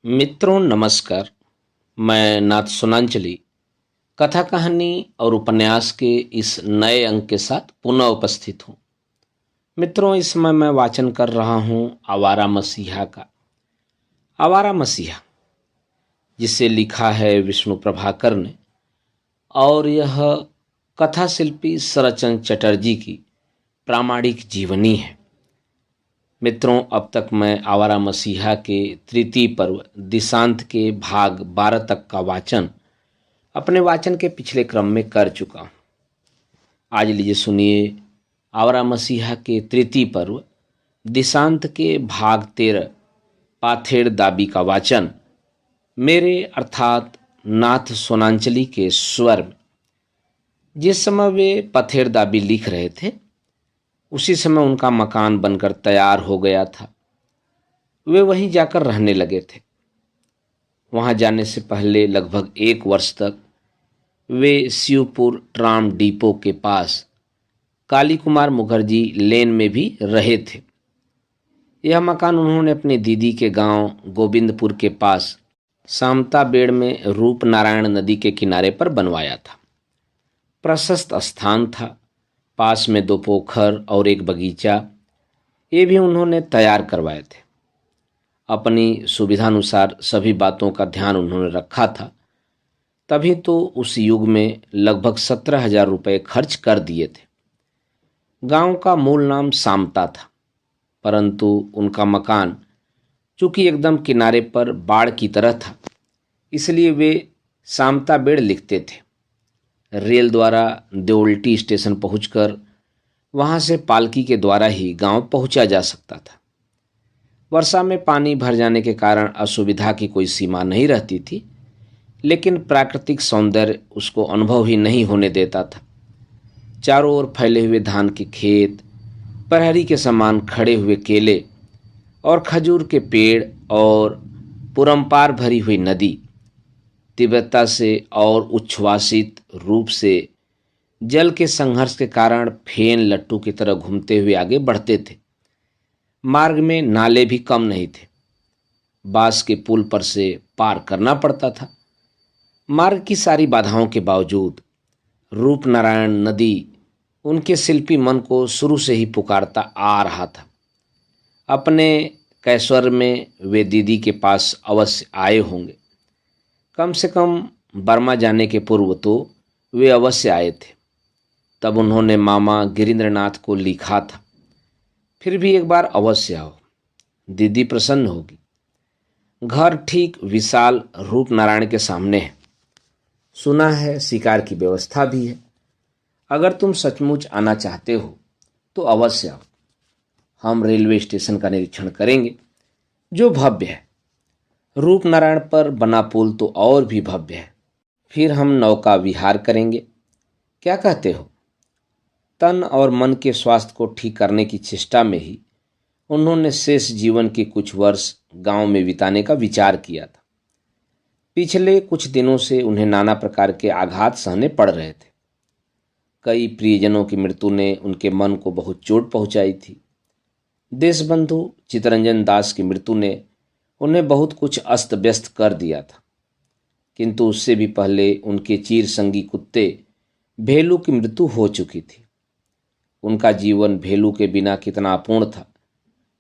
मित्रों नमस्कार। मैं नाथ सुनांचली कथा कहानी और उपन्यास के इस नए अंक के साथ पुनः उपस्थित हूँ। मित्रों, इस समय मैं वाचन कर रहा हूँ आवारा मसीहा का। आवारा मसीहा, जिसे लिखा है विष्णु प्रभाकर ने, और यह कथा शिल्पी शरदचंद्र चटर्जी की प्रामाणिक जीवनी है। मित्रों, अब तक मैं आवारा मसीहा के तृतीय पर्व दिशांत के भाग 12 तक का वाचन अपने वाचन के पिछले क्रम में कर चुका हूँ। आज लीजिए सुनिए आवारा मसीहा के तृतीय पर्व दिशांत के भाग 13 पाथेड़ दाबी का वाचन मेरे अर्थात नाथ सोनांचली के स्वर में। जिस समय वे पथेड़ दाबी लिख रहे थे, उसी समय उनका मकान बनकर तैयार हो गया था। वे वहीं जाकर रहने लगे थे। वहां जाने से पहले लगभग 1 वर्ष तक वे शिवपुर ट्राम डिपो के पास काली कुमार मुखर्जी लेन में भी रहे थे। यह मकान उन्होंने अपनी दीदी के गांव गोविंदपुर के पास सामताबेड़ में रूप नारायण नदी के किनारे पर बनवाया था। प्रशस्त स्थान था, पास में 2 पोखर और एक बगीचा, ये भी उन्होंने तैयार करवाए थे। अपनी सुविधानुसार सभी बातों का ध्यान उन्होंने रखा था। तभी तो उस युग में लगभग 17,000 रुपये खर्च कर दिए थे। गांव का मूल नाम सामता था, परंतु उनका मकान चूंकि एकदम किनारे पर बाड़ की तरह था, इसलिए वे सामता बेड़ लिखते थे। रेल द्वारा देवल्टी स्टेशन पहुंचकर वहां से पालकी के द्वारा ही गांव पहुंचा जा सकता था। वर्षा में पानी भर जाने के कारण असुविधा की कोई सीमा नहीं रहती थी, लेकिन प्राकृतिक सौंदर्य उसको अनुभव ही नहीं होने देता था। चारों ओर फैले हुए धान के खेत, प्रहरी के समान खड़े हुए केले और खजूर के पेड़ और पुरम्पार भरी हुई नदी तीव्रता से और उच्छ्वासित रूप से जल के संघर्ष के कारण फेन लट्टू की तरह घूमते हुए आगे बढ़ते थे। मार्ग में नाले भी कम नहीं थे। बांस के पुल पर से पार करना पड़ता था। मार्ग की सारी बाधाओं के बावजूद रूप नारायण नदी उनके शिल्पी मन को शुरू से ही पुकारता आ रहा था। अपने कैश्वर में वे दीदी के पास अवश्य आए होंगे। कम से कम बर्मा जाने के पूर्व तो वे अवश्य आए थे। तब उन्होंने मामा गिरीन्द्रनाथ को लिखा था, फिर भी एक बार अवश्य आओ, दीदी प्रसन्न होगी। घर ठीक विशाल रूप नारायण के सामने है। सुना है शिकार की व्यवस्था भी है। अगर तुम सचमुच आना चाहते हो तो अवश्य आओ। हम रेलवे स्टेशन का निरीक्षण करेंगे, जो भव्य है। रूप नारायण पर बना पुल तो और भी भव्य है। फिर हम नौका विहार करेंगे। क्या कहते हो? तन और मन के स्वास्थ्य को ठीक करने की चेष्टा में ही उन्होंने शेष जीवन के कुछ वर्ष गांव में बिताने का विचार किया था। पिछले कुछ दिनों से उन्हें नाना प्रकार के आघात सहने पड़ रहे थे। कई प्रियजनों की मृत्यु ने उनके मन को बहुत चोट पहुंचाई थी। देशबंधु चितरंजन दास की मृत्यु ने उन्हें बहुत कुछ अस्त व्यस्त कर दिया था। किंतु उससे भी पहले उनके चीर संगी कुत्ते भेलू की मृत्यु हो चुकी थी। उनका जीवन भेलू के बिना कितना अपूर्ण था,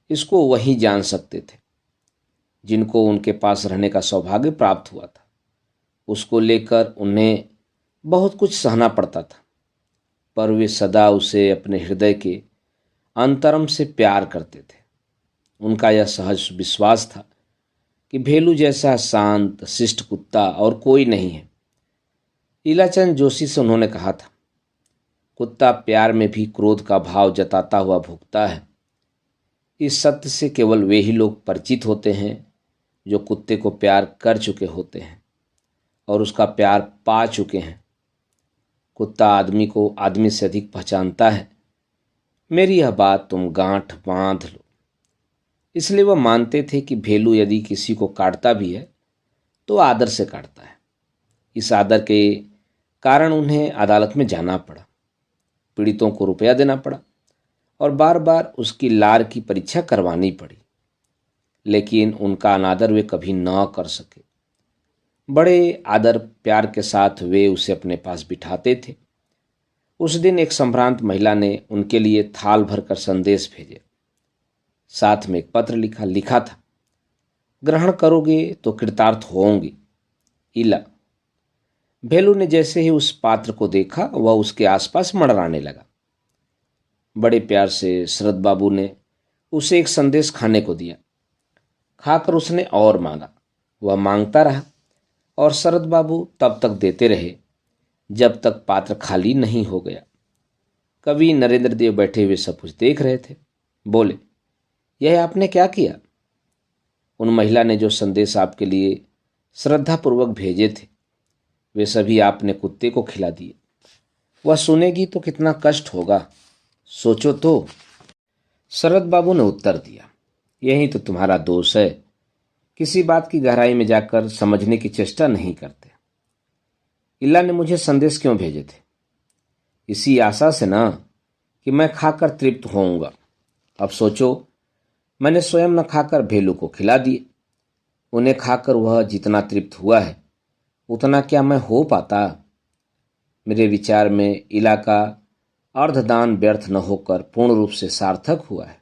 इसको वही जान सकते थे जिनको उनके पास रहने का सौभाग्य प्राप्त हुआ था। उसको लेकर उन्हें बहुत कुछ सहना पड़ता था, पर वे सदा उसे अपने हृदय के अंतरम से प्यार करते थे। उनका यह सहज विश्वास था कि भेलू जैसा शांत शिष्ट कुत्ता और कोई नहीं है। लीलाचंद जोशी से उन्होंने कहा था, कुत्ता प्यार में भी क्रोध का भाव जताता हुआ भुगता है। इस सत्य से केवल वे ही लोग परिचित होते हैं जो कुत्ते को प्यार कर चुके होते हैं और उसका प्यार पा चुके हैं। कुत्ता आदमी को आदमी से अधिक पहचानता है। मेरी यह बात तुम गांठ बांध लो। इसलिए वह मानते थे कि भेलू यदि किसी को काटता भी है तो आदर से काटता है। इस आदर के कारण उन्हें अदालत में जाना पड़ा, पीड़ितों को रुपया देना पड़ा और बार बार उसकी लार की परीक्षा करवानी पड़ी। लेकिन उनका अनादर वे कभी न कर सके। बड़े आदर प्यार के साथ वे उसे अपने पास बिठाते थे। उस दिन एक संभ्रांत महिला ने उनके लिए थाल भरकर संदेश भेजे। साथ में एक पत्र लिखा था, ग्रहण करोगे तो कृतार्थ होंगी, इला। भेलू ने जैसे ही उस पात्र को देखा वह उसके आसपास मंडराने लगा। बड़े प्यार से शरद बाबू ने उसे एक संदेश खाने को दिया। खाकर उसने और मांगा। वह मांगता रहा और शरद बाबू तब तक देते रहे जब तक पात्र खाली नहीं हो गया। कवि नरेंद्र देव बैठे हुए सब कुछ देख रहे थे। बोले, यह आपने क्या किया? उन महिला ने जो संदेश आपके लिए श्रद्धापूर्वक भेजे थे वे सभी आपने कुत्ते को खिला दिए। वह सुनेगी तो कितना कष्ट होगा, सोचो तो। शरद बाबू ने उत्तर दिया, यही तो तुम्हारा दोष है, किसी बात की गहराई में जाकर समझने की चेष्टा नहीं करते। इल्ला ने मुझे संदेश क्यों भेजे थे? इसी आशा से ना कि मैं खाकर तृप्त होऊंगा। अब सोचो, मैंने स्वयं न खाकर भेलू को खिला दिए। उन्हें खाकर वह जितना तृप्त हुआ है उतना क्या मैं हो पाता? मेरे विचार में इला का अर्धदान व्यर्थ न होकर पूर्ण रूप से सार्थक हुआ है।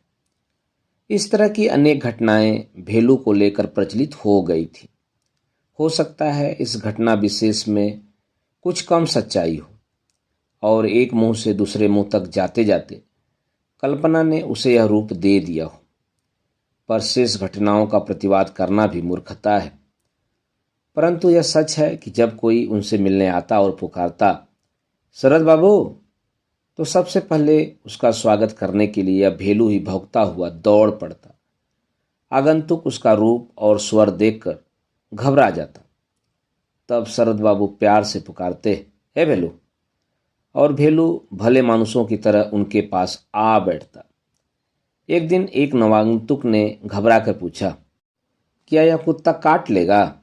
इस तरह की अनेक घटनाएं भेलू को लेकर प्रचलित हो गई थी। हो सकता है इस घटना विशेष में कुछ कम सच्चाई हो और एक मुंह से दूसरे मुंह तक जाते जाते कल्पना ने उसे यह रूप दे दिया हो, पर शेष घटनाओं का प्रतिवाद करना भी मूर्खता है। परंतु यह सच है कि जब कोई उनसे मिलने आता और पुकारता, शरद बाबू, तो सबसे पहले उसका स्वागत करने के लिए यह भेलू ही भौंकता हुआ दौड़ पड़ता। आगंतुक उसका रूप और स्वर देखकर घबरा जाता। तब शरद बाबू प्यार से पुकारते, हे भेलू, और भेलू भले मानुषों की तरह उनके पास आ बैठता। एक दिन एक नवागंतुक ने घबरा कर पूछा, क्या यह कुत्ता काट लेगा?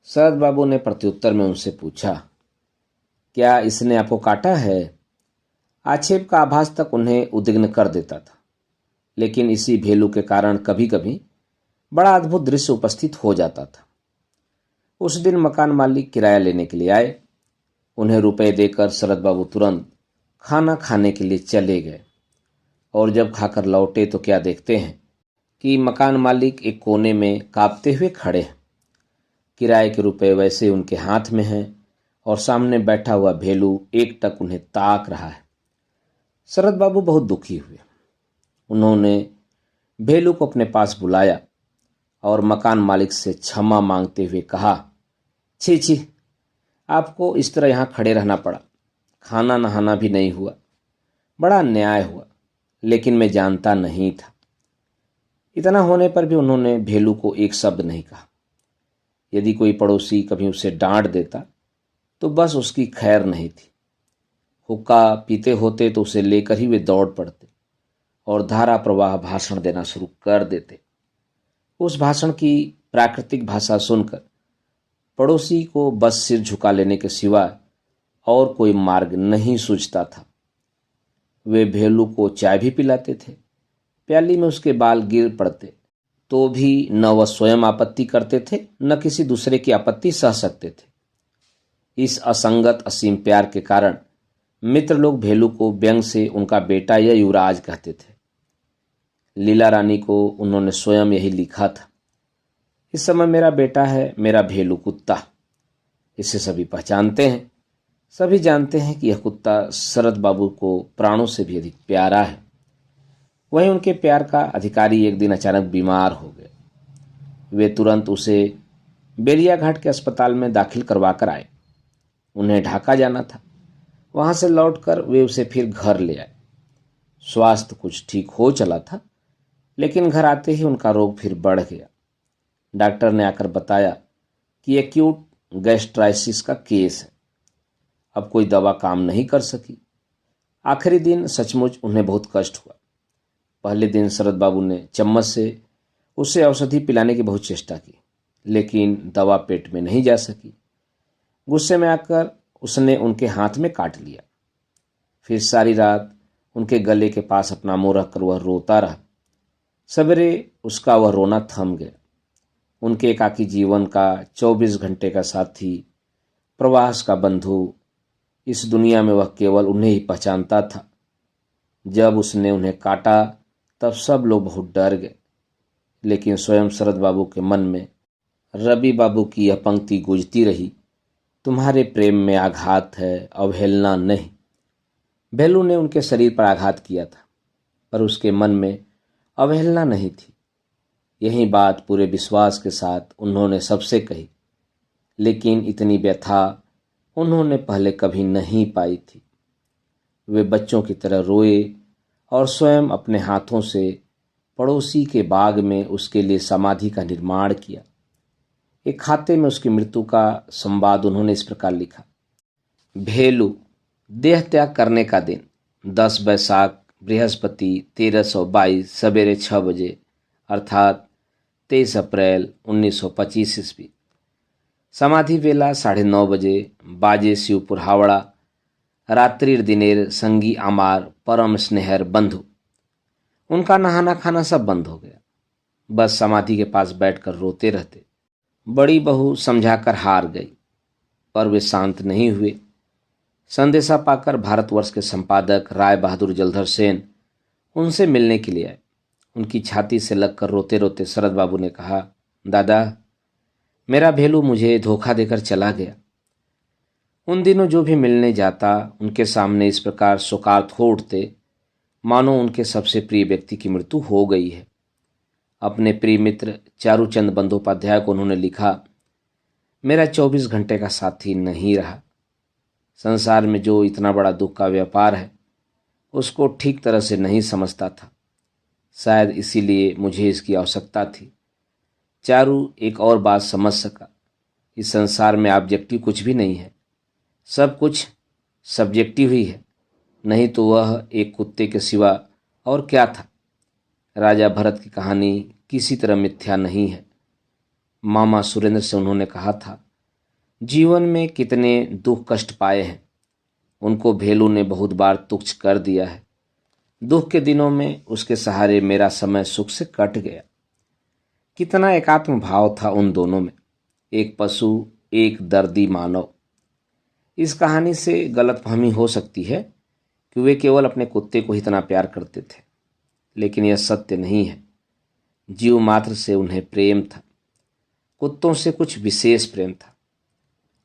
शरद बाबू ने प्रत्युत्तर में उनसे पूछा, क्या इसने आपको काटा है? आक्षेप का आभास तक उन्हें उद्विग्न कर देता था, लेकिन इसी भेलू के कारण कभी कभी बड़ा अद्भुत दृश्य उपस्थित हो जाता था। उस दिन मकान मालिक किराया लेने के लिए आए। उन्हें रुपए देकर शरद बाबू तुरंत खाना खाने के लिए चले गए और जब खाकर लौटे तो क्या देखते हैं कि मकान मालिक एक कोने में कांपते हुए खड़े हैं। किराए के रुपए वैसे उनके हाथ में हैं और सामने बैठा हुआ भेलू एकटक उन्हें ताक रहा है। शरद बाबू बहुत दुखी हुए। उन्होंने भेलू को अपने पास बुलाया और मकान मालिक से क्षमा मांगते हुए कहा, छी छी, आपको इस तरह यहाँ खड़े रहना पड़ा, खाना नहाना भी नहीं हुआ, बड़ा अन्याय हुआ, लेकिन मैं जानता नहीं था। इतना होने पर भी उन्होंने भेलू को एक शब्द नहीं कहा। यदि कोई पड़ोसी कभी उसे डांट देता तो बस उसकी खैर नहीं थी। हुक्का पीते होते तो उसे लेकर ही वे दौड़ पड़ते और धारा प्रवाह भाषण देना शुरू कर देते। उस भाषण की प्राकृतिक भाषा सुनकर पड़ोसी को बस सिर झुका लेने के सिवाय और कोई मार्ग नहीं सूझता था। वे भेलू को चाय भी पिलाते थे। प्याली में उसके बाल गिर पड़ते तो भी न वह स्वयं आपत्ति करते थे न किसी दूसरे की आपत्ति सह सकते थे। इस असंगत असीम प्यार के कारण मित्र लोग भेलू को व्यंग से उनका बेटा या युवराज कहते थे। लीला रानी को उन्होंने स्वयं यही लिखा था, इस समय मेरा बेटा है मेरा भेलू कुत्ता। इसे सभी पहचानते हैं, सभी जानते हैं कि यह कुत्ता शरद बाबू को प्राणों से भी अधिक प्यारा है। वहीं उनके प्यार का अधिकारी एक दिन अचानक बीमार हो गए। वे तुरंत उसे बेरिया घाट के अस्पताल में दाखिल करवा कर आए। उन्हें ढाका जाना था। वहां से लौटकर वे उसे फिर घर ले आए। स्वास्थ्य कुछ ठीक हो चला था, लेकिन घर आते ही उनका रोग फिर बढ़ गया। डॉक्टर ने आकर बताया कि एक्यूट गैस्ट्राइसिस का केस है। अब कोई दवा काम नहीं कर सकी। आखिरी दिन सचमुच उन्हें बहुत कष्ट हुआ। पहले दिन शरद बाबू ने चम्मच से उसे औषधि पिलाने की बहुत चेष्टा की, लेकिन दवा पेट में नहीं जा सकी। गुस्से में आकर उसने उनके हाथ में काट लिया। फिर सारी रात उनके गले के पास अपना मुंह रखकर वह रोता रहा। सवेरे उसका वह रोना थम गया। उनके एकाकी जीवन का 24 घंटे का साथी, प्रवास का बंधु, इस दुनिया में वह केवल उन्हें ही पहचानता था। जब उसने उन्हें काटा तब सब लोग बहुत डर गए, लेकिन स्वयं शरद बाबू के मन में रवि बाबू की यह पंक्ति गूंजती रही, तुम्हारे प्रेम में आघात है, अवहेलना नहीं। भेलू ने उनके शरीर पर आघात किया था, पर उसके मन में अवहेलना नहीं थी। यही बात पूरे विश्वास के साथ उन्होंने सबसे कही, लेकिन इतनी व्यथा उन्होंने पहले कभी नहीं पाई थी। वे बच्चों की तरह रोए और स्वयं अपने हाथों से पड़ोसी के बाग में उसके लिए समाधि का निर्माण किया। एक खाते में उसकी मृत्यु का संवाद उन्होंने इस प्रकार लिखा। भेलू, देह त्याग करने का दिन 10 बैसाख बृहस्पति 1322 सवेरे 6 बजे अर्थात 23 अप्रैल 1925 ईस्वी। समाधि वेला 9:30 बजे। बाजे शिवपुर हावड़ा। रात्रिर दिनेर संगी आमार परम स्नेहर बंधु। उनका नहाना खाना सब बंद हो गया, बस समाधि के पास बैठकर रोते रहते। बड़ी बहू समझाकर हार गई, पर वे शांत नहीं हुए। संदेशा पाकर भारतवर्ष के संपादक राय बहादुर जलधर सेन उनसे मिलने के लिए आए। उनकी छाती से लगकर रोते रोते शरद बाबू ने कहा, दादा, मेरा भेलू मुझे धोखा देकर चला गया। उन दिनों जो भी मिलने जाता उनके सामने इस प्रकार शोकार्त हो उठते, मानो उनके सबसे प्रिय व्यक्ति की मृत्यु हो गई है। अपने प्रिय मित्र चारूचंद बंदोपाध्याय को उन्होंने लिखा, मेरा 24 घंटे का साथी नहीं रहा। संसार में जो इतना बड़ा दुख का व्यापार है, उसको ठीक तरह से नहीं समझता था। शायद इसीलिए मुझे इसकी आवश्यकता थी। चारू एक और बात समझ सका, इस संसार में ऑब्जेक्टिव कुछ भी नहीं है, सब कुछ सब्जेक्टिव ही है। नहीं तो वह एक कुत्ते के सिवा और क्या था। राजा भरत की कहानी किसी तरह मिथ्या नहीं है। मामा सुरेंद्र से उन्होंने कहा था, जीवन में कितने दुख कष्ट पाए हैं, उनको भेलू ने बहुत बार तुच्छ कर दिया है। दुख के दिनों में उसके सहारे मेरा समय सुख से कट गया। कितना एकात्म भाव था उन दोनों में, एक पशु एक दर्दी मानव। इस कहानी से गलतफहमी हो सकती है कि वे केवल अपने कुत्ते को ही इतना प्यार करते थे, लेकिन यह सत्य नहीं है। जीव मात्र से उन्हें प्रेम था, कुत्तों से कुछ विशेष प्रेम था।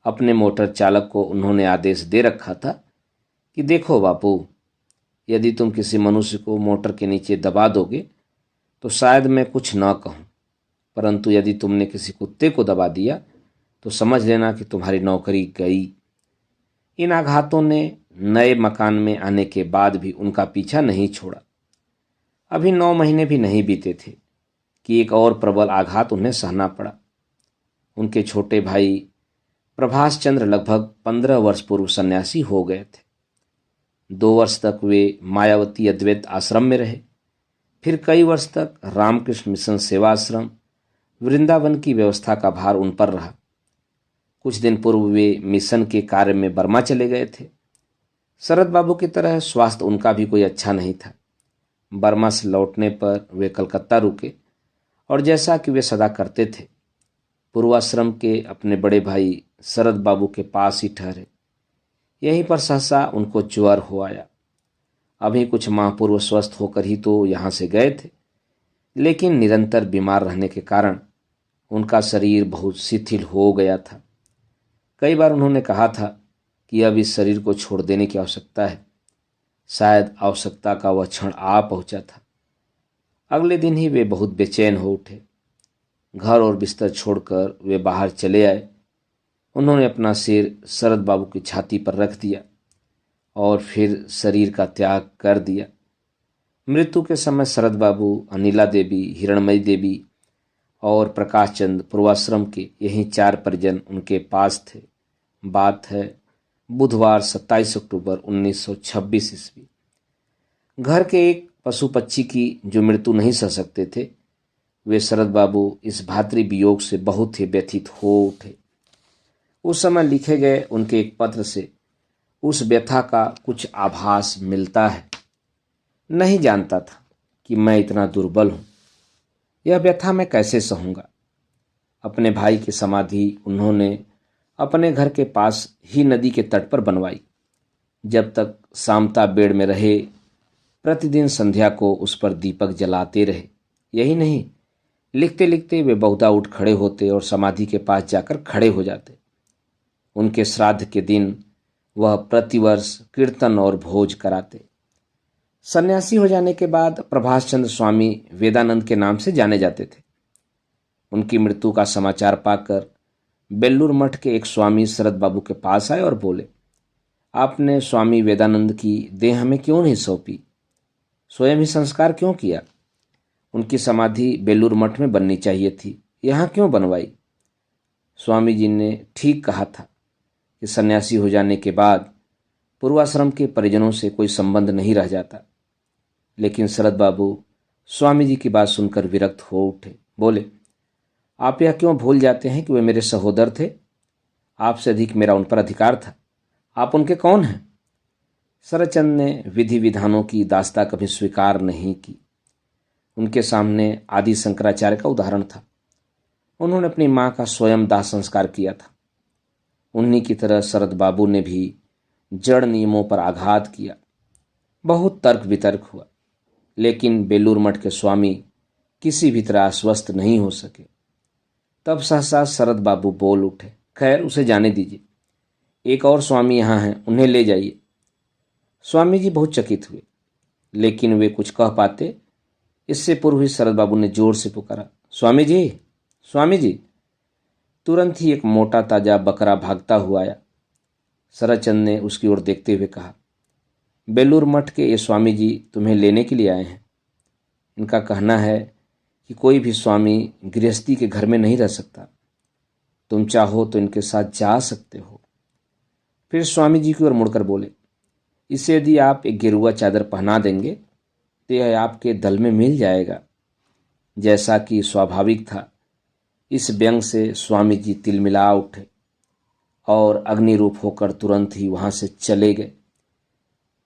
अपने मोटर चालक को उन्होंने आदेश दे रखा था कि देखो बापू, यदि तुम किसी मनुष्य को मोटर के नीचे दबा दोगे तो शायद मैं कुछ न कहूँ, परंतु यदि तुमने किसी कुत्ते को दबा दिया तो समझ लेना कि तुम्हारी नौकरी गई। इन आघातों ने नए मकान में आने के बाद भी उनका पीछा नहीं छोड़ा। अभी 9 महीने भी नहीं बीते थे कि एक और प्रबल आघात उन्हें सहना पड़ा। उनके छोटे भाई प्रभाष चंद्र लगभग 15 वर्ष पूर्व सन्यासी हो गए थे। 2 वर्ष तक वे मायावती अद्वैत आश्रम में रहे। फिर कई वर्ष तक रामकृष्ण मिशन सेवा आश्रम वृंदावन की व्यवस्था का भार उन पर रहा। कुछ दिन पूर्व वे मिशन के कार्य में बर्मा चले गए थे। शरद बाबू की तरह स्वास्थ्य उनका भी कोई अच्छा नहीं था। बर्मा से लौटने पर वे कलकत्ता रुके और जैसा कि वे सदा करते थे, पूर्वाश्रम के अपने बड़े भाई शरद बाबू के पास ही ठहरे। यहीं पर सहसा उनको ज्वर हो आया। अभी कुछ माह पूर्व स्वस्थ होकर ही तो यहाँ से गए थे, लेकिन निरंतर बीमार रहने के कारण उनका शरीर बहुत शिथिल हो गया था। कई बार उन्होंने कहा था कि अब इस शरीर को छोड़ देने की आवश्यकता है। शायद आवश्यकता का वह क्षण आ पहुंचा था। अगले दिन ही वे बहुत बेचैन हो उठे। घर और बिस्तर छोड़कर वे बाहर चले आए। उन्होंने अपना सिर शरद बाबू की छाती पर रख दिया और फिर शरीर का त्याग कर दिया। मृत्यु के समय शरद बाबू, अनिला देवी, हिरणमयी देवी और प्रकाश चंद पूर्वाश्रम के यही 4 परिजन उनके पास थे। बात है बुधवार 27 अक्टूबर 1926 ईस्वी। घर के एक पशु पक्षी की जो मृत्यु नहीं सह सकते थे, वे शरद बाबू इस भातृ वियोग से बहुत ही व्यथित हो उठे। उस समय लिखे गए उनके एक पत्र से उस व्यथा का कुछ आभास मिलता है। नहीं जानता था कि मैं इतना दुर्बल हूँ। यह व्यथा मैं कैसे सहूँगा। अपने भाई की समाधि उन्होंने अपने घर के पास ही नदी के तट पर बनवाई। जब तक सामता बेड़ में रहे, प्रतिदिन संध्या को उस पर दीपक जलाते रहे। यही नहीं, लिखते लिखते वे बहुधा उठ खड़े होते और समाधि के पास जाकर खड़े हो जाते। उनके श्राद्ध के दिन वह प्रतिवर्ष कीर्तन और भोज कराते। सन्यासी हो जाने के बाद प्रभाष चंद्र स्वामी वेदानंद के नाम से जाने जाते थे। उनकी मृत्यु का समाचार पाकर बेल्लूर मठ के एक स्वामी शरद बाबू के पास आए और बोले, आपने स्वामी वेदानंद की देह हमें क्यों नहीं सौंपी? स्वयं ही संस्कार क्यों किया? उनकी समाधि बेल्लूर मठ में बननी चाहिए थी, यहाँ क्यों बनवाई? स्वामी जी ने ठीक कहा था कि सन्यासी हो जाने के बाद पूर्वाश्रम के परिजनों से कोई संबंध नहीं रह जाता। लेकिन शरद बाबू स्वामी जी की बात सुनकर विरक्त हो उठे। बोले, आप यह क्यों भूल जाते हैं कि वे मेरे सहोदर थे? आपसे अधिक मेरा उन पर अधिकार था। आप उनके कौन हैं? शरदचंद ने विधि विधानों की दास्ता कभी स्वीकार नहीं की। उनके सामने आदि शंकराचार्य का उदाहरण था। उन्होंने अपनी मां का स्वयं दाह संस्कार किया था। उन्हीं की तरह शरद बाबू ने भी जड़ नियमों पर आघात किया। बहुत तर्क वितर्क हुआ, लेकिन बेलूर मठ के स्वामी किसी भी तरह आश्वस्त नहीं हो सके। तब सहसा शरद बाबू बोल उठे, खैर उसे जाने दीजिए, एक और स्वामी यहाँ हैं, उन्हें ले जाइए। स्वामी जी बहुत चकित हुए, लेकिन वे कुछ कह पाते इससे पूर्व ही शरद बाबू ने जोर से पुकारा, स्वामी जी, स्वामी जी। तुरंत ही एक मोटा ताजा बकरा भागता हुआ आया। शरदचंद ने उसकी ओर देखते हुए कहा, बेलूर मठ के ये स्वामी जी तुम्हें लेने के लिए आए हैं। इनका कहना है कि कोई भी स्वामी गृहस्थी के घर में नहीं रह सकता। तुम चाहो तो इनके साथ जा सकते हो। फिर स्वामी जी की ओर मुड़कर बोले, इसे यदि आप एक गेरुआ चादर पहना देंगे तो यह आपके दल में मिल जाएगा। जैसा कि स्वाभाविक था, इस व्यंग से स्वामी जी तिलमिला उठे और अग्निरूप होकर तुरंत ही वहां से चले गए।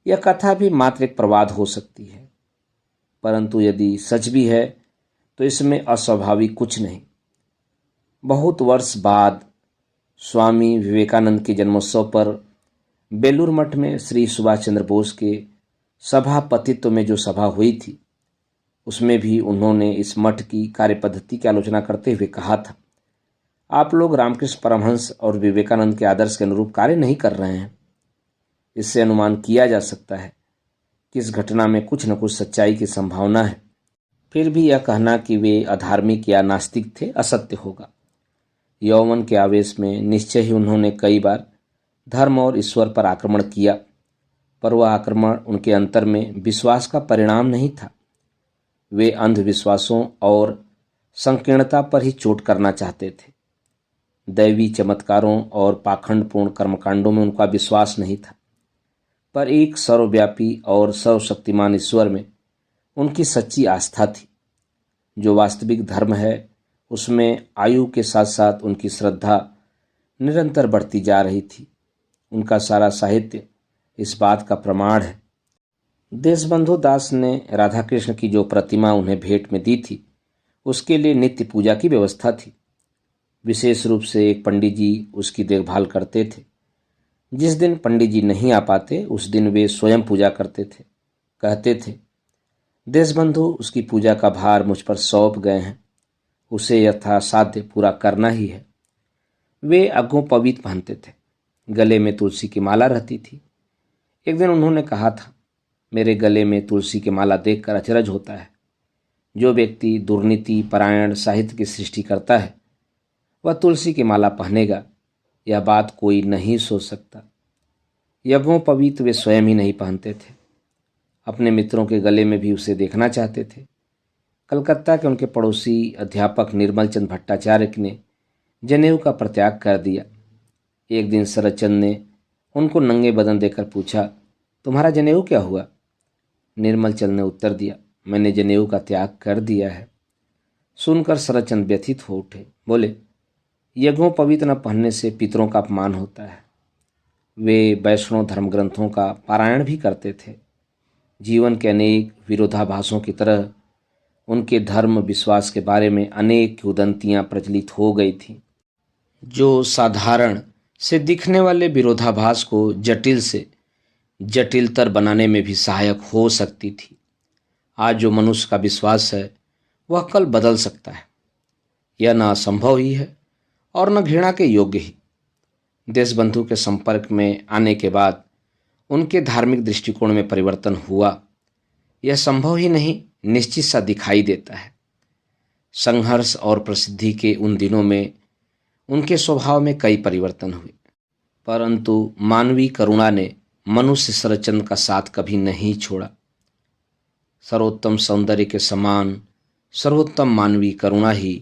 यह कथा भी मात्र एक प्रवाद हो सकती है, परंतु यदि सच भी है तो इसमें अस्वाभाविक कुछ नहीं। बहुत वर्ष बाद स्वामी विवेकानंद के जन्मोत्सव पर बेलूर मठ में श्री सुभाष चंद्र बोस के सभापतित्व में जो सभा हुई थी, उसमें भी उन्होंने इस मठ की कार्यपद्धति की आलोचना करते हुए कहा था, आप लोग रामकृष्ण परमहंस और विवेकानंद के आदर्श के अनुरूप कार्य नहीं कर रहे हैं। इससे अनुमान किया जा सकता है कि इस घटना में कुछ न कुछ सच्चाई की संभावना है। फिर भी यह कहना कि वे अधार्मिक या नास्तिक थे असत्य होगा। यौवन के आवेश में निश्चय ही उन्होंने कई बार धर्म और ईश्वर पर आक्रमण किया, पर वह आक्रमण उनके अंतर में विश्वास का परिणाम नहीं था। वे अंधविश्वासों और संकीर्णता पर ही चोट करना चाहते थे। दैवी चमत्कारों और पाखंडपूर्ण कर्मकांडों में उनका विश्वास नहीं था, पर एक सर्वव्यापी और सर्वशक्तिमान ईश्वर में उनकी सच्ची आस्था थी। जो वास्तविक धर्म है, उसमें आयु के साथ साथ उनकी श्रद्धा निरंतर बढ़ती जा रही थी। उनका सारा साहित्य इस बात का प्रमाण है। देशबंधु दास ने राधा कृष्ण की जो प्रतिमा उन्हें भेंट में दी थी, उसके लिए नित्य पूजा की व्यवस्था थी। विशेष रूप से एक पंडित जी उसकी देखभाल करते थे। जिस दिन पंडित जी नहीं आ पाते, उस दिन वे स्वयं पूजा करते थे। कहते थे, देशबंधु उसकी पूजा का भार मुझ पर सौंप गए हैं, उसे यथासाध्य पूरा करना ही है। वे अग्गोपवीत पहनते थे, गले में तुलसी की माला रहती थी। एक दिन उन्होंने कहा था, मेरे गले में तुलसी की माला देखकर अचरज होता है। जो व्यक्ति दुर्नीति परायण साहित्य की सृष्टि करता है, वह तुलसी की माला पहनेगा, यह बात कोई नहीं सोच सकता। यज्ञोपवीत वे स्वयं ही नहीं पहनते थे। अपने मित्रों के गले में भी उसे देखना चाहते थे। कलकत्ता के उनके पड़ोसी अध्यापक निर्मल चंद भट्टाचार्य ने जनेऊ का परित्याग कर दिया। एक दिन शरदचंद ने उनको नंगे बदन देकर पूछा, तुम्हारा जनेऊ क्या हुआ? निर्मल चंद ने उत्तर दिया, मैंने जनेऊ का त्याग कर दिया है। सुनकर शरदचंद व्यथित हो उठे। बोले, यज्ञोपवीत न पहनने से पितरों का अपमान होता है। वे वैष्णव धर्म ग्रंथों का पारायण भी करते थे। जीवन के अनेक विरोधाभासों की तरह उनके धर्म विश्वास के बारे में अनेक किंवदंतियां प्रचलित हो गई थीं, जो साधारण से दिखने वाले विरोधाभास को जटिल से जटिलतर बनाने में भी सहायक हो सकती थी। आज जो मनुष्य का विश्वास है वह कल बदल सकता है। यह न असंभव ही है और न घृणा के योग्य ही। देशबंधु के संपर्क में आने के बाद उनके धार्मिक दृष्टिकोण में परिवर्तन हुआ, यह संभव ही नहीं, निश्चित सा दिखाई देता है। संघर्ष और प्रसिद्धि के उन दिनों में उनके स्वभाव में कई परिवर्तन हुए, परंतु मानवीय करुणा ने मनुष्य शरदचंद्र का साथ कभी नहीं छोड़ा। सर्वोत्तम सौंदर्य के समान सर्वोत्तम मानवीय करुणा ही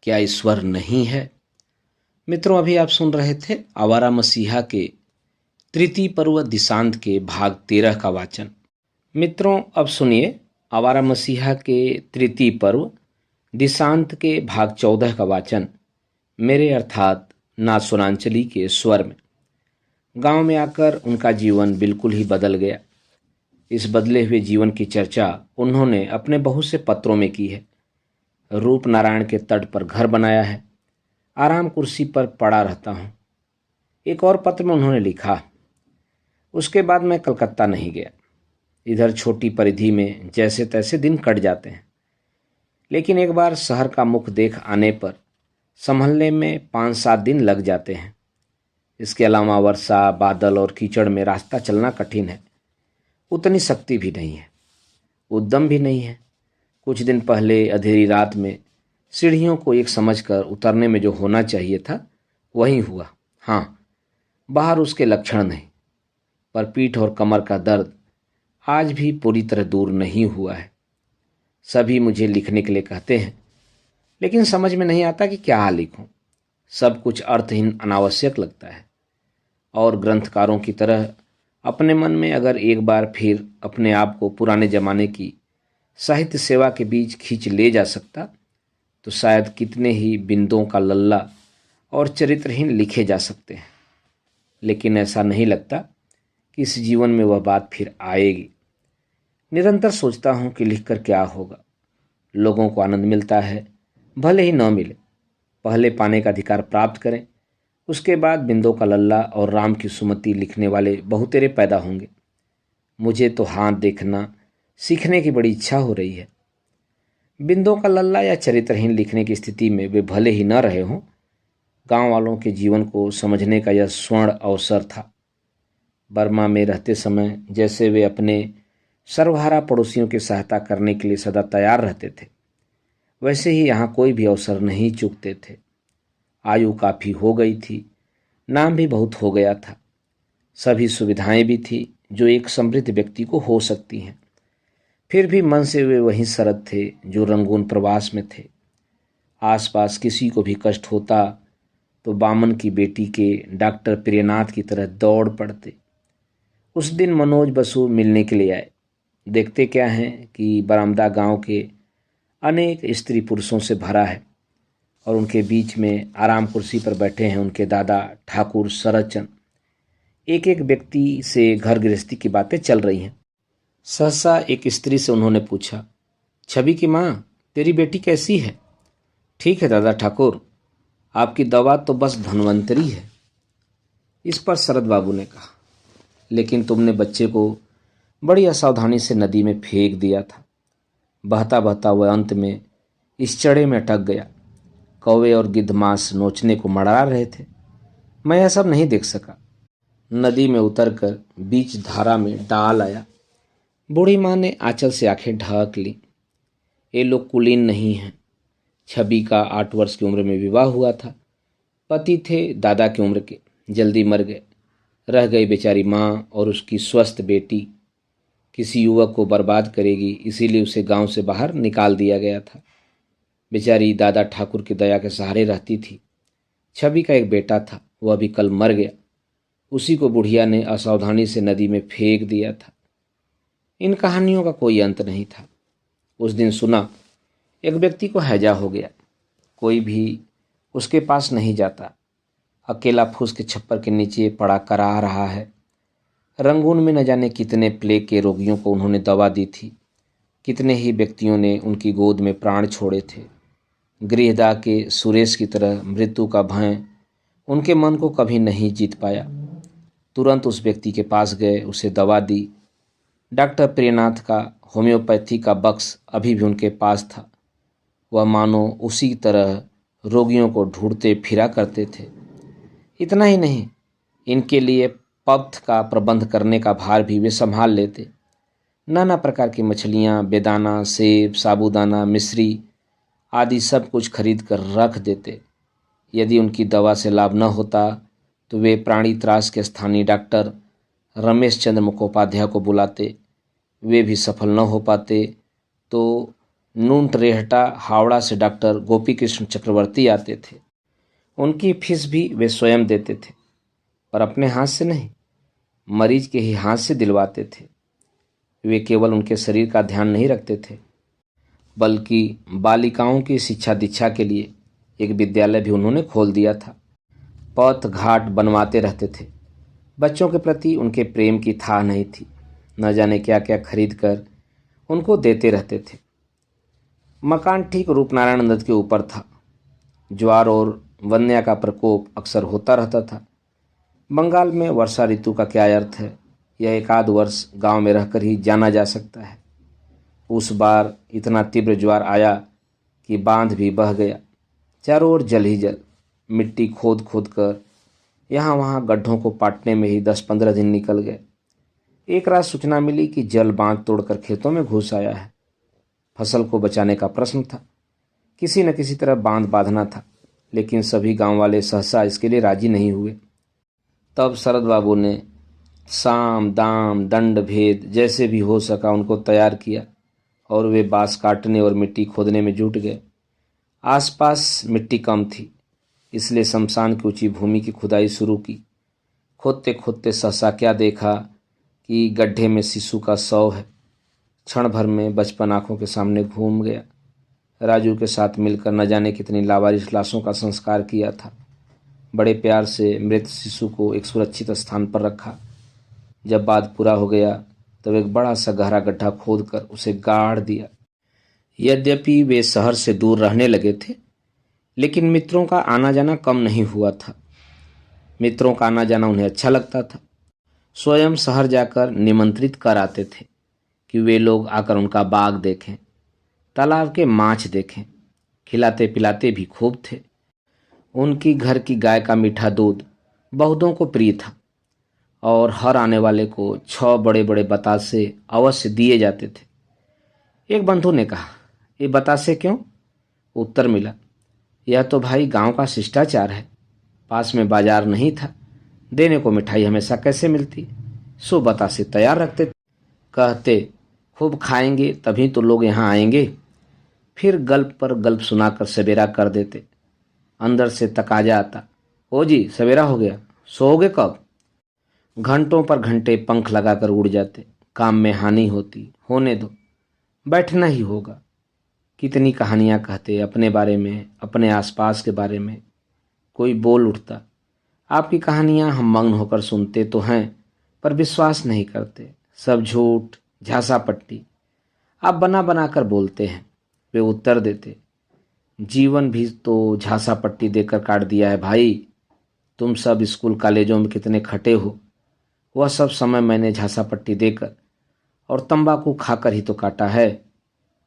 क्या ईश्वर नहीं है? मित्रों, अभी आप सुन रहे थे आवारा मसीहा के तृतीय पर्व दिशांत के भाग 13 का वाचन। मित्रों, अब सुनिए आवारा मसीहा के तृतीय पर्व दिशांत के भाग 14 का वाचन मेरे अर्थात नाथ सोनांचली के स्वर में। गांव में आकर उनका जीवन बिल्कुल ही बदल गया। इस बदले हुए जीवन की चर्चा उन्होंने अपने बहुत से पत्रों में की है। रूप नारायण के तट पर घर बनाया है, आराम कुर्सी पर पड़ा रहता हूँ। एक और पत्र में उन्होंने लिखा, उसके बाद मैं कलकत्ता नहीं गया। इधर छोटी परिधि में जैसे तैसे दिन कट जाते हैं, लेकिन एक बार शहर का मुख देख आने पर संभलने में 5-7 दिन लग जाते हैं। इसके अलावा वर्षा, बादल और कीचड़ में रास्ता चलना कठिन है। उतनी शक्ति भी नहीं है, उद्यम भी नहीं है। कुछ दिन पहले अंधेरी रात में सीढ़ियों को एक समझकर उतरने में जो होना चाहिए था वही हुआ। हाँ, बाहर उसके लक्षण नहीं, पर पीठ और कमर का दर्द आज भी पूरी तरह दूर नहीं हुआ है। सभी मुझे लिखने के लिए कहते हैं, लेकिन समझ में नहीं आता कि क्या लिखूं। सब कुछ अर्थहीन, अनावश्यक लगता है। और ग्रंथकारों की तरह अपने मन में अगर एक बार फिर अपने आप को पुराने जमाने की साहित्य सेवा के बीच खींच ले जा सकता तो शायद कितने ही बिंदुओं का लल्ला और चरित्रहीन लिखे जा सकते हैं। लेकिन ऐसा नहीं लगता कि इस जीवन में वह बात फिर आएगी। निरंतर सोचता हूँ कि लिखकर क्या होगा। लोगों को आनंद मिलता है, भले ही न मिले। पहले पाने का अधिकार प्राप्त करें, उसके बाद बिंदु का लल्ला और राम की सुमति लिखने वाले बहुतेरे पैदा होंगे। मुझे तो हाथ देखना सीखने की बड़ी इच्छा हो रही है। बिंदु का लल्ला या चरित्रहीन लिखने की स्थिति में वे भले ही न रहे हों, गांव वालों के जीवन को समझने का यह स्वर्ण अवसर था। बर्मा में रहते समय जैसे वे अपने सर्वहारा पड़ोसियों की सहायता करने के लिए सदा तैयार रहते थे, वैसे ही यहाँ कोई भी अवसर नहीं चूकते थे। आयु काफ़ी हो गई थी, नाम भी बहुत हो गया था, सभी सुविधाएं भी थी जो एक समृद्ध व्यक्ति को हो सकती हैं। फिर भी मन से वे वहीं शरद थे जो रंगून प्रवास में थे। आसपास किसी को भी कष्ट होता तो बामन की बेटी के डॉक्टर प्रियनाथ की तरह दौड़ पड़ते। उस दिन मनोज बसु मिलने के लिए आए। देखते क्या हैं कि बरामदा गांव के अनेक स्त्री पुरुषों से भरा है और उनके बीच में आराम कुर्सी पर बैठे हैं उनके दादा ठाकुर शरदचंद। एक एक व्यक्ति से घर गृहस्थी की बातें चल रही हैं। सहसा एक स्त्री से उन्होंने पूछा, छवि की माँ, तेरी बेटी कैसी है? ठीक है दादा ठाकुर, आपकी दवा तो बस धन्वंतरी है। इस पर शरद बाबू ने कहा, लेकिन तुमने बच्चे को बड़ी असावधानी से नदी में फेंक दिया था। बहता बहता वह अंत में इस चढ़े में अटक गया। कौवे और गिद्ध मांस नोचने को मड़रा रहे थे। मैं यह सब नहीं देख सका। नदी में उतरकर बीच धारा में डाल आया। बूढ़ी माँ ने आंचल से आंखें ढक ली। ये लोग कुलीन नहीं हैं। छवि का 8 वर्ष की उम्र में विवाह हुआ था। पति थे दादा की उम्र के, जल्दी मर गए। रह गई बेचारी माँ और उसकी स्वस्थ बेटी। किसी युवक को बर्बाद करेगी, इसीलिए उसे गांव से बाहर निकाल दिया गया था। बेचारी दादा ठाकुर की दया के सहारे रहती थी। छवि का एक बेटा था, वह भी कल मर गया। उसी को बुढ़िया ने असावधानी से नदी में फेंक दिया था। इन कहानियों का कोई अंत नहीं था। उस दिन सुना एक व्यक्ति को हैजा हो गया। कोई भी उसके पास नहीं जाता। अकेला फूस के छप्पर के नीचे पड़ा करा रहा है। रंगून में न जाने कितने प्लेग के रोगियों को उन्होंने दवा दी थी। कितने ही व्यक्तियों ने उनकी गोद में प्राण छोड़े थे। गृहदाह के सुरेश की तरह मृत्यु का भय उनके मन को कभी नहीं जीत पाया। तुरंत उस व्यक्ति के पास गए, उसे दवा दी। डॉक्टर प्रियनाथ का होम्योपैथी का बक्स अभी भी उनके पास था। वह मानो उसी तरह रोगियों को ढूंढते फिरा करते थे। इतना ही नहीं, इनके लिए पथ्य का प्रबंध करने का भार भी वे संभाल लेते। नाना प्रकार की मछलियाँ, बेदाना, सेब, साबूदाना, मिश्री आदि सब कुछ खरीद कर रख देते। यदि उनकी दवा से लाभ न होता तो वे प्राणी त्रास के स्थानीय डॉक्टर रमेश चंद्र मुखोपाध्याय को बुलाते। वे भी सफल न हो पाते तो नूनटरेहटा हावड़ा से डॉक्टर गोपी कृष्ण चक्रवर्ती आते थे। उनकी फीस भी वे स्वयं देते थे, पर अपने हाथ से नहीं, मरीज के ही हाथ से दिलवाते थे। वे केवल उनके शरीर का ध्यान नहीं रखते थे, बल्कि बालिकाओं की शिक्षा दीक्षा के लिए एक विद्यालय भी उन्होंने खोल दिया था। पथ घाट बनवाते रहते थे। बच्चों के प्रति उनके प्रेम की थाह नहीं थी। न जाने क्या क्या खरीद कर उनको देते रहते थे। मकान ठीक रूपनारायण नद के ऊपर था। ज्वार और वन्या का प्रकोप अक्सर होता रहता था। बंगाल में वर्षा ऋतु का क्या अर्थ है, यह एक आध वर्ष गांव में रहकर ही जाना जा सकता है। उस बार इतना तीव्र ज्वार आया कि बांध भी बह गया। चारों ओर जल ही जल। मिट्टी खोद खोद कर यहाँ वहाँ गड्ढों को पाटने में ही 10-15 दिन निकल गए। एक रात सूचना मिली कि जल बांध तोड़कर खेतों में घुस आया है। फसल को बचाने का प्रश्न था। किसी न किसी तरह बांध बांधना था, लेकिन सभी गांव वाले सहसा इसके लिए राजी नहीं हुए। तब शरद बाबू ने साम दाम दंड भेद जैसे भी हो सका उनको तैयार किया और वे बांस काटने और मिट्टी खोदने में जुट गए। आसपास मिट्टी कम थी, इसलिए शमशान की ऊंची भूमि की खुदाई शुरू की। खोदते खोदते सहसा क्या देखा कि गड्ढे में शिशु का शव है। क्षण भर में बचपन आंखों के सामने घूम गया। राजू के साथ मिलकर न जाने कितनी लावारिस लाशों का संस्कार किया था। बड़े प्यार से मृत शिशु को एक सुरक्षित स्थान पर रखा। जब बात पूरा हो गया तब एक बड़ा सा गहरा गड्ढा खोदकर उसे गाड़ दिया। यद्यपि वे शहर से दूर रहने लगे थे, लेकिन मित्रों का आना जाना कम नहीं हुआ था। मित्रों का आना जाना उन्हें अच्छा लगता था। स्वयं शहर जाकर निमंत्रित कर आते थे कि वे लोग आकर उनका बाग देखें, तालाब के माछ देखें। खिलाते पिलाते भी खूब थे। उनकी घर की गाय का मीठा दूध बहुतों को प्रिय था और हर आने वाले को 6 बड़े बड़े बतासे अवश्य दिए जाते थे। एक बंधु ने कहा, ये बतासे क्यों? उत्तर मिला, यह तो भाई गांव का शिष्टाचार है। पास में बाजार नहीं था, देने को मिठाई हमेशा कैसे मिलती, सो बतासे तैयार रखते थे। कहते, खूब खाएंगे तभी तो लोग यहाँ आएंगे। फिर गल्प पर गल्प सुनाकर सवेरा कर देते। अंदर से तकाजा आता, ओ जी सवेरा हो गया, सोओगे कब? घंटों पर घंटे पंख लगाकर उड़ जाते। काम में हानि होती, होने दो, बैठना ही होगा। कितनी कहानियां कहते अपने बारे में, अपने आसपास के बारे में। कोई बोल उठता, आपकी कहानियां हम मग्न होकर सुनते तो हैं, पर विश्वास नहीं करते। सब झूठ, झांसा पट्टी। आप बना बना कर बोलते हैं। वे उत्तर देते, जीवन भी तो झांसा पट्टी देकर काट दिया है भाई। तुम सब स्कूल कॉलेजों में कितने खटे हो, वह सब समय मैंने झांसा पट्टी देकर और तंबाकू खाकर ही तो काटा है।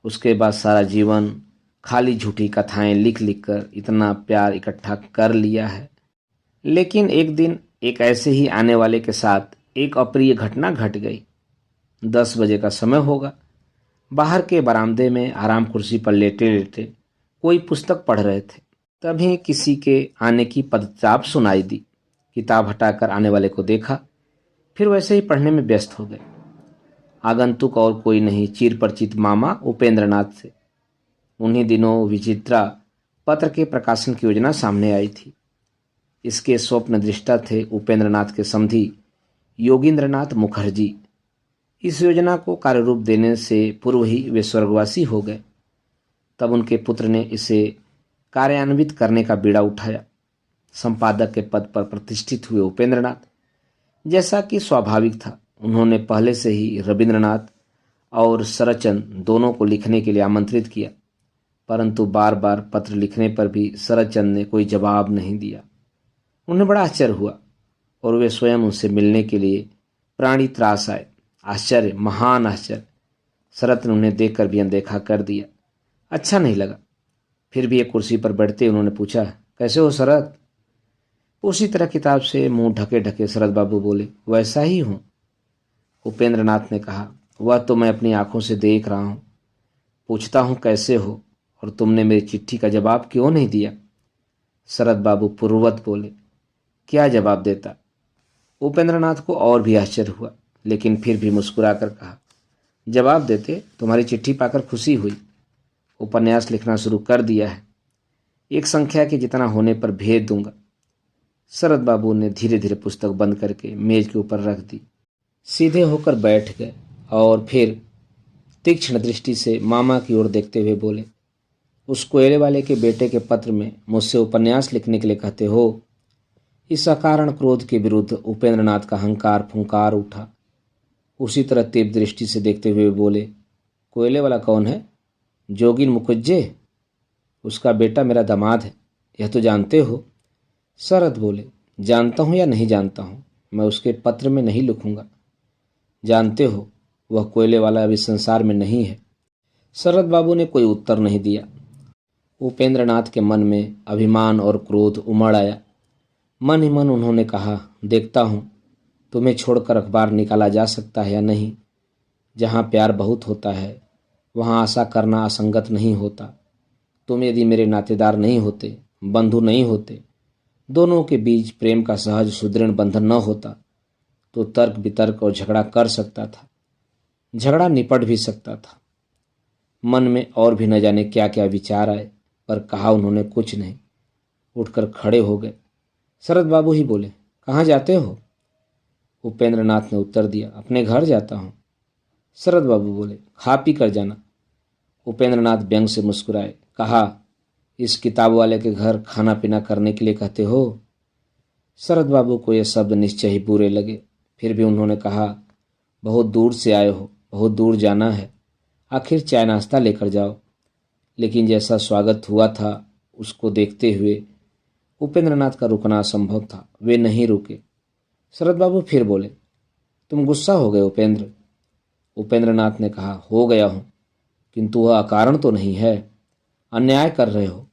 उसके बाद सारा जीवन खाली झूठी कथाएं लिख लिख कर इतना प्यार इकट्ठा कर लिया है। लेकिन एक दिन एक ऐसे ही आने वाले के साथ एक अप्रिय घटना घट गई। 10 बजे का समय होगा। बाहर के बरामदे में आराम कुर्सी पर लेटे लेटे कोई पुस्तक पढ़ रहे थे। तभी किसी के आने की पदचाप सुनाई दी। किताब हटाकर आने वाले को देखा, फिर वैसे ही पढ़ने में व्यस्त हो गए। आगंतुक और कोई नहीं, चिर परिचित मामा उपेंद्रनाथ से। उन्हीं दिनों विचित्रा पत्र के प्रकाशन की योजना सामने आई थी। इसके स्वप्न दृष्टा थे उपेंद्रनाथ के समधी योगींद्रनाथ मुखर्जी। इस योजना को कार्यरूप देने से पूर्व ही वे स्वर्गवासी हो गए। तब उनके पुत्र ने इसे कार्यान्वित करने का बीड़ा उठाया। संपादक के पद पर प्रतिष्ठित हुए उपेंद्रनाथ, जैसा कि स्वाभाविक था, उन्होंने पहले से ही रविंद्रनाथ और शरदचंद दोनों को लिखने के लिए आमंत्रित किया, परंतु बार बार पत्र लिखने पर भी शरदचंद ने कोई जवाब नहीं दिया। उन्हें बड़ा आश्चर्य हुआ और वे स्वयं उनसे मिलने के लिए प्राणी त्रास आए। आश्चर्य, महान आश्चर्य। शरद ने उन्हें देखकर भी अनदेखा कर दिया। अच्छा नहीं लगा। फिर भी एक कुर्सी पर बैठते उन्होंने पूछा, कैसे हो शरद? उसी तरह किताब से मुंह ढके ढके शरद बाबू बोले, वैसा ही हूं। उपेंद्र नाथ ने कहा, वह तो मैं अपनी आंखों से देख रहा हूं। पूछता हूं कैसे हो, और तुमने मेरी चिट्ठी का जवाब क्यों नहीं दिया? शरद बाबू पूर्ववत बोले, क्या जवाब देता? उपेंद्र नाथ को और भी आश्चर्य हुआ, लेकिन फिर भी मुस्कुराकर कहा, जवाब देते, तुम्हारी चिट्ठी पाकर खुशी हुई। उपन्यास लिखना शुरू कर दिया है। एक संख्या के जितना होने पर भेज दूंगा। शरद बाबू ने धीरे धीरे पुस्तक बंद करके मेज के ऊपर रख दी, सीधे होकर बैठ गए और फिर तीक्ष्ण दृष्टि से मामा की ओर देखते हुए बोले, उस कोयले वाले के बेटे के पत्र में मुझसे उपन्यास लिखने के लिए कहते हो? इस अकारण क्रोध के विरुद्ध उपेंद्र नाथ का अहंकार फुंकार उठा। उसी तरह तीव्र दृष्टि से देखते हुए बोले, कोयले वाला कौन है? जोगिन मुकुज्जे? उसका बेटा मेरा दामाद है, यह तो जानते हो। शरद बोले, जानता हूं या नहीं जानता हूं, मैं उसके पत्र में नहीं लिखूंगा। जानते हो, वह कोयले वाला अभी संसार में नहीं है। शरद बाबू ने कोई उत्तर नहीं दिया। उपेंद्र नाथ के मन में अभिमान और क्रोध उमड़ आया। मन ही मन उन्होंने कहा, देखता हूं तुम्हें छोड़कर अखबार निकाला जा सकता है या नहीं। जहां प्यार बहुत होता है वहां आशा करना असंगत नहीं होता। तुम यदि मेरे नातेदार नहीं होते, बंधु नहीं होते, दोनों के बीच प्रेम का सहज सुदृढ़ बंधन न होता, तो तर्क वितर्क और झगड़ा कर सकता था, झगड़ा निपट भी सकता था। मन में और भी न जाने क्या क्या विचार आए, पर कहा उन्होंने कुछ नहीं। उठकर खड़े हो गए। शरद बाबू ही बोले, कहाँ जाते हो? उपेंद्र नाथ ने उत्तर दिया, अपने घर जाता हूँ। शरद बाबू बोले, खा पी कर जाना। उपेंद्र नाथ व्यंग से मुस्कुराए, कहा, इस किताब वाले के घर खाना पीना करने के लिए कहते हो? शरद बाबू को यह शब्द निश्चय ही बुरे लगे। फिर भी उन्होंने कहा, बहुत दूर से आए हो, बहुत दूर जाना है, आखिर चाय नाश्ता लेकर जाओ। लेकिन जैसा स्वागत हुआ था उसको देखते हुए उपेंद्र नाथ का रुकना असंभव था। वे नहीं रुके। शरद बाबू फिर बोले, तुम गुस्सा हो गए उपेंद्र? उपेंद्र नाथ ने कहा, हो गया हूं, किंतु वह अकारण तो नहीं है। अन्याय कर रहे हो।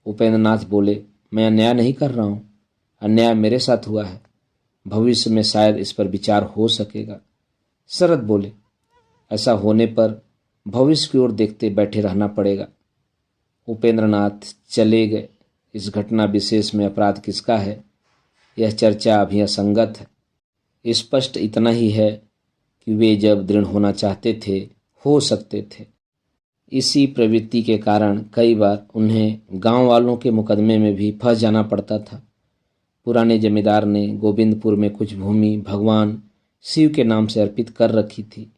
उपेंद्र नाथ बोले, मैं अन्याय नहीं कर रहा हूं, अन्याय मेरे साथ हुआ है। भविष्य में शायद इस पर विचार हो सकेगा। शरद बोले, ऐसा होने पर भविष्य की ओर देखते बैठे रहना पड़ेगा। उपेंद्र नाथ चले गए। इस घटना विशेष में अपराध किसका है, यह चर्चा अभी असंगत है। स्पष्ट इतना ही है कि वे जब दृढ़ होना चाहते थे हो सकते थे। इसी प्रवृत्ति के कारण कई बार उन्हें गांव वालों के मुकदमे में भी फंस जाना पड़ता था। पुराने जमींदार ने गोविंदपुर में कुछ भूमि भगवान शिव के नाम से अर्पित कर रखी थी।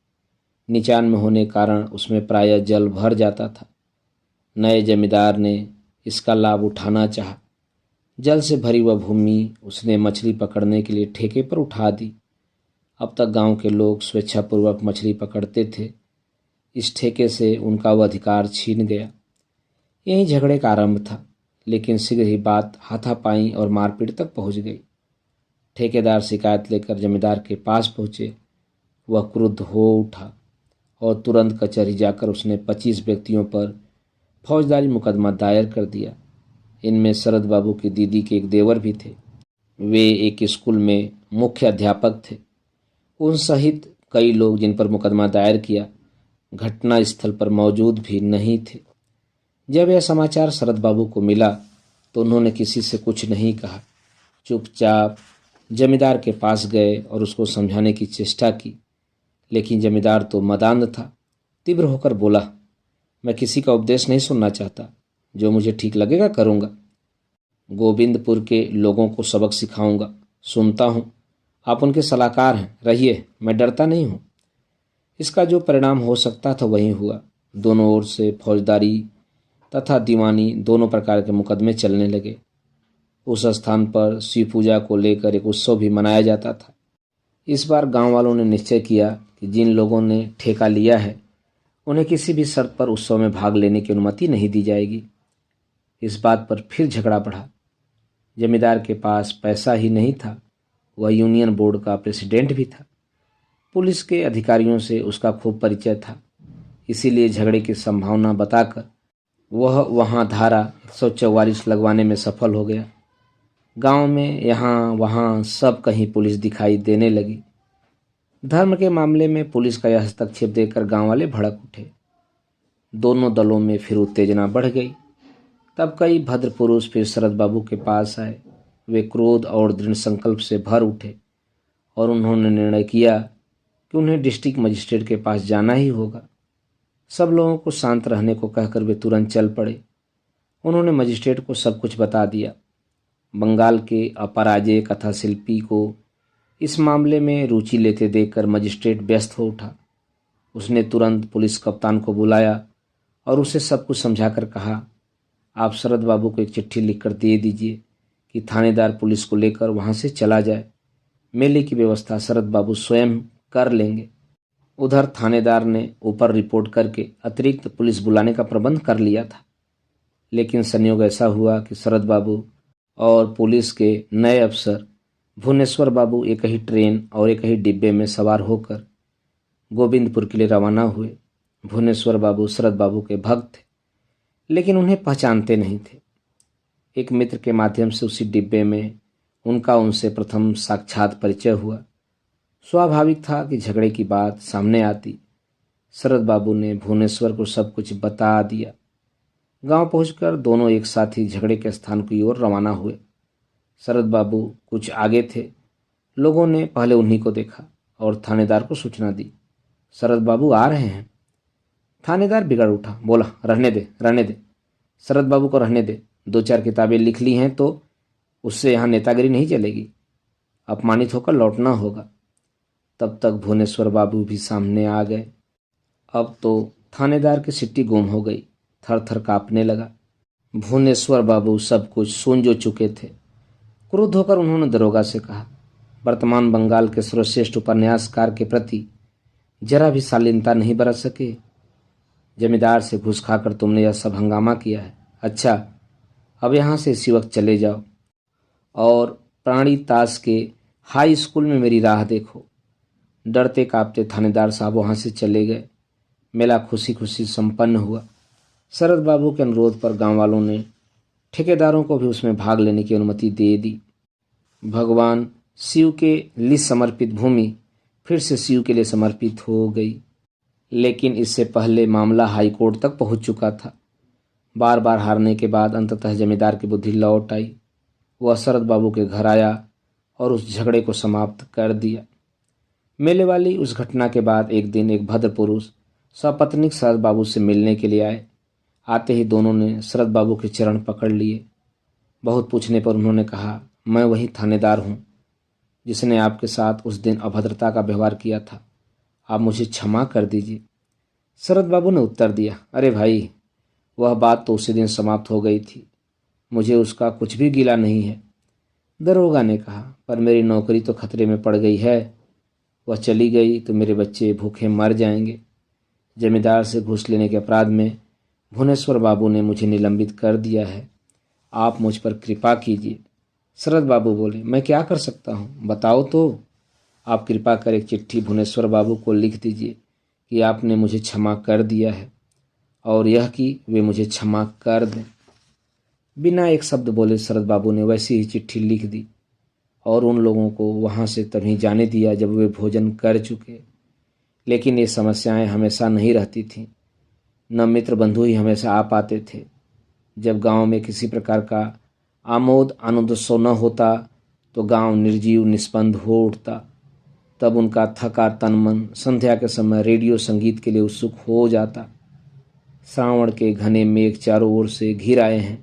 नीचान में होने कारण उसमें प्रायः जल भर जाता था। नए जमींदार ने इसका लाभ उठाना चाहा। जल से भरी वह भूमि उसने मछली पकड़ने के लिए ठेके पर उठा दी। अब तक गांव के लोग स्वेच्छापूर्वक मछली पकड़ते थे। इस ठेके से उनका वह अधिकार छीन गया। यही झगड़े का आरंभ था, लेकिन शीघ्र ही बात हाथापाई और मारपीट तक पहुंच गई। ठेकेदार शिकायत लेकर जमींदार के पास पहुंचे। वह क्रुद्ध हो उठा और तुरंत कचहरी जाकर उसने 25 व्यक्तियों पर फौजदारी मुकदमा दायर कर दिया। इनमें शरद बाबू की दीदी के एक देवर भी थे। वे एक स्कूल में मुख्य अध्यापक थे। उन सहित कई लोग जिन पर मुकदमा दायर किया घटना स्थल पर मौजूद भी नहीं थे। जब यह समाचार शरद बाबू को मिला तो उन्होंने किसी से कुछ नहीं कहा। चुपचाप जमींदार के पास गए और उसको समझाने की चेष्टा की, लेकिन जमींदार तो मदान्ध था। तीव्र होकर बोला, मैं किसी का उपदेश नहीं सुनना चाहता, जो मुझे ठीक लगेगा करूँगा। गोविंदपुर के लोगों को सबक सिखाऊंगा। सुनता हूँ आप उनके सलाहकार हैं, रहिए, मैं डरता नहीं हूँ। इसका जो परिणाम हो सकता था वही हुआ। दोनों ओर से फौजदारी तथा दीवानी दोनों प्रकार के मुकदमे चलने लगे। उस स्थान पर शिव पूजा को लेकर एक उत्सव भी मनाया जाता था। इस बार गांव वालों ने निश्चय किया कि जिन लोगों ने ठेका लिया है उन्हें किसी भी शर्त पर उत्सव में भाग लेने की अनुमति नहीं दी जाएगी। इस बात पर फिर झगड़ा बढ़ा। जमींदार के पास पैसा ही नहीं था, वह यूनियन बोर्ड का प्रेसिडेंट भी था। पुलिस के अधिकारियों से उसका खूब परिचय था, इसीलिए झगड़े की संभावना बताकर वह वहां धारा 144 लगवाने में सफल हो गया। गांव में यहाँ वहाँ सब कहीं पुलिस दिखाई देने लगी। धर्म के मामले में पुलिस का यह हस्तक्षेप देखकर गांव वाले भड़क उठे। दोनों दलों में फिर उत्तेजना बढ़ गई। तब कई भद्र पुरुष फिर शरद बाबू के पास आए। वे क्रोध और दृढ़ संकल्प से भर उठे और उन्होंने निर्णय किया कि उन्हें डिस्ट्रिक्ट मजिस्ट्रेट के पास जाना ही होगा। सब लोगों को शांत रहने को कहकर वे तुरंत चल पड़े। उन्होंने मजिस्ट्रेट को सब कुछ बता दिया। बंगाल के अपराजेय कथा शिल्पी को इस मामले में रुचि लेते देखकर मजिस्ट्रेट व्यस्त हो उठा। उसने तुरंत पुलिस कप्तान को बुलाया और उसे सब कुछ समझाकर कहा, आप शरद बाबू को एक चिट्ठी लिखकर दे दीजिए कि थानेदार पुलिस को लेकर वहां से चला जाए। मेले की व्यवस्था शरद बाबू स्वयं कर लेंगे। उधर थानेदार ने ऊपर रिपोर्ट करके अतिरिक्त पुलिस बुलाने का प्रबंध कर लिया था, लेकिन संयोग ऐसा हुआ कि शरद बाबू और पुलिस के नए अफसर भुवनेश्वर बाबू एक ही ट्रेन और एक ही डिब्बे में सवार होकर गोविंदपुर के लिए रवाना हुए। भुवनेश्वर बाबू शरद बाबू के भक्त थे, लेकिन उन्हें पहचानते नहीं थे। एक मित्र के माध्यम से उसी डिब्बे में उनका उनसे प्रथम साक्षात परिचय हुआ। स्वाभाविक था कि झगड़े की बात सामने आती। शरद बाबू ने भुवनेश्वर को सब कुछ बता दिया। गांव पहुंचकर दोनों एक साथ ही झगड़े के स्थान की ओर रवाना हुए। शरद बाबू कुछ आगे थे। लोगों ने पहले उन्हीं को देखा और थानेदार को सूचना दी, शरद बाबू आ रहे हैं। थानेदार बिगड़ उठा, बोला, रहने दे रहने दे, शरद बाबू को रहने दे। 2-4 किताबें लिख ली हैं तो उससे यहाँ नेतागिरी नहीं चलेगी, अपमानित होकर लौटना होगा। तब तक भुवनेश्वर बाबू भी सामने आ गए। अब तो थानेदार की सिट्टी गुम हो गई, थर थर कांपने लगा। भुवनेश्वर बाबू सब कुछ सुन जो चुके थे। क्रुद्ध होकर उन्होंने दरोगा से कहा, वर्तमान बंगाल के सर्वश्रेष्ठ उपन्यासकार के प्रति जरा भी शालीनता नहीं बरत सके। जमींदार से घूस खाकर तुमने यह सब हंगामा किया है। अच्छा, अब यहाँ से इसी वक्त चले जाओ और प्राणी ताश के हाई स्कूल में मेरी राह देखो। डरते कांपते थानेदार साहब वहाँ से चले गए। मेला खुशी खुशी संपन्न हुआ। शरद बाबू के अनुरोध पर गांव वालों ने ठेकेदारों को भी उसमें भाग लेने की अनुमति दे दी। भगवान शिव के लिए समर्पित भूमि फिर से शिव के लिए समर्पित हो गई। लेकिन इससे पहले मामला हाईकोर्ट तक पहुंच चुका था। बार बार हारने के बाद अंततः जमींदार की बुद्धि लौट आई। वह शरद बाबू के घर आया और उस झगड़े को समाप्त कर दिया। मेले वाली उस घटना के बाद एक दिन एक भद्र पुरुष सपत्नीक शरद बाबू से मिलने के लिए आए। आते ही दोनों ने शरद बाबू के चरण पकड़ लिए। बहुत पूछने पर उन्होंने कहा, मैं वही थानेदार हूँ जिसने आपके साथ उस दिन अभद्रता का व्यवहार किया था, आप मुझे क्षमा कर दीजिए। शरद बाबू ने उत्तर दिया, अरे भाई, वह बात तो उसी दिन समाप्त हो गई थी, मुझे उसका कुछ भी गिला नहीं है। दरोगा ने कहा, पर मेरी नौकरी तो खतरे में पड़ गई है, वह चली गई तो मेरे बच्चे भूखे मर जाएंगे। जमींदार से घूस लेने के अपराध में भुवनेश्वर बाबू ने मुझे निलंबित कर दिया है, आप मुझ पर कृपा कीजिए। शरद बाबू बोले, मैं क्या कर सकता हूँ, बताओ तो। आप कृपा कर एक चिट्ठी भुवनेश्वर बाबू को लिख दीजिए कि आपने मुझे क्षमा कर दिया है और यह कि वे मुझे क्षमा कर दें। बिना एक शब्द बोले शरद बाबू ने वैसी ही चिट्ठी लिख दी और उन लोगों को वहाँ से तभी जाने दिया जब वे भोजन कर चुके। लेकिन ये समस्याएं हमेशा नहीं रहती थीं। न मित्र बंधु ही हमेशा आ पाते थे। जब गांव में किसी प्रकार का आमोद आनंदोत्सव न होता तो गांव निर्जीव निस्पंद हो उठता। तब उनका थका तन मन संध्या के समय रेडियो संगीत के लिए उत्सुक हो जाता। श्रावण के घने मेघ चारों ओर से घिर आए हैं।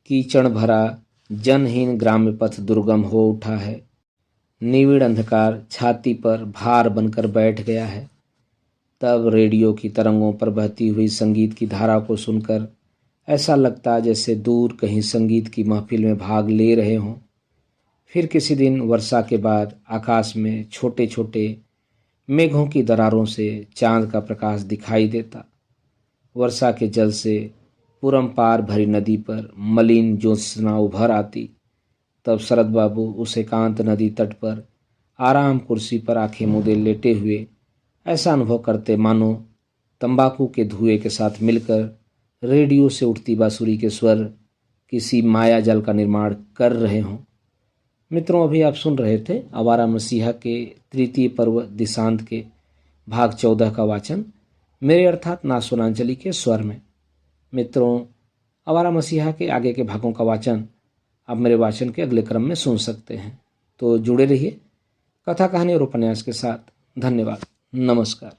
कीचड़ भरा जनहीन ग्राम्य पथ दुर्गम हो उठा है। निविड़ अंधकार छाती पर भार बनकर बैठ गया है। तब रेडियो की तरंगों पर बहती हुई संगीत की धारा को सुनकर ऐसा लगता जैसे दूर कहीं संगीत की महफिल में भाग ले रहे हों। फिर किसी दिन वर्षा के बाद आकाश में छोटे छोटे मेघों की दरारों से चांद का प्रकाश दिखाई देता। वर्षा के जल से पूरम-पार भरी नदी पर मलिन ज्योत्सना उभर आती। तब शरद बाबू उस एकांत नदी तट पर आराम कुर्सी पर आंखें मूंदे लेटे हुए ऐसा अनुभव करते मानो तंबाकू के धुएं के साथ मिलकर रेडियो से उठती बांसुरी के स्वर किसी माया जाल का निर्माण कर रहे हों। मित्रों, अभी आप सुन रहे थे आवारा मसीहा के तृतीय पर्व दिशांत के भाग 14 का वाचन मेरे अर्थात नाथ सोनांचली के स्वर में। मित्रों, आवारा मसीहा के आगे के भागों का वाचन आप मेरे वाचन के अगले क्रम में सुन सकते हैं। तो जुड़े रहिए कथा कहानी और उपन्यास के साथ। धन्यवाद। नमस्कार।